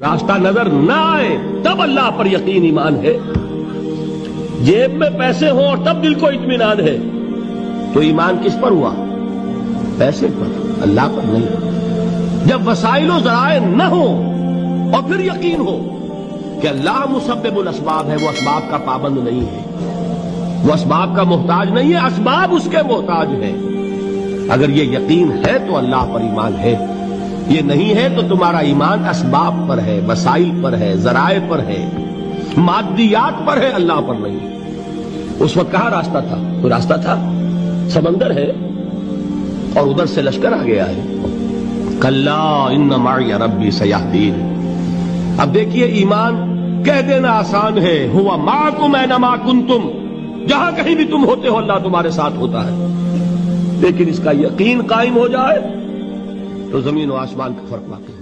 راستہ نظر نہ آئے تب اللہ پر یقین ایمان ہے. جیب میں پیسے ہوں اور تب دل کو اطمینان ہے تو ایمان کس پر ہوا؟ پیسے پر، اللہ پر نہیں. جب وسائل و ذرائع نہ ہوں اور پھر یقین ہو کہ اللہ مسبب الاسباب ہے، وہ اسباب کا پابند نہیں ہے، وہ اسباب کا محتاج نہیں ہے، اسباب اس کے محتاج ہیں. اگر یہ یقین ہے تو اللہ پر ایمان ہے، یہ نہیں ہے تو تمہارا ایمان اسباب پر ہے، وسائل پر ہے، ذرائع پر ہے، مادیات پر ہے، اللہ پر نہیں. اس وقت کہاں راستہ تھا؟ کوئی راستہ تھا؟ سمندر ہے اور ادھر سے لشکر آ گیا ہے. کلا ان معی ربی سیہدین. اب دیکھیے ایمان کہہ دینا آسان ہے، ہوا معکم اینما کنتم، جہاں کہیں بھی تم ہوتے ہو اللہ تمہارے ساتھ ہوتا ہے. لیکن اس کا یقین قائم ہو جائے تو زمین و آسمان کا فرق واقع ہے.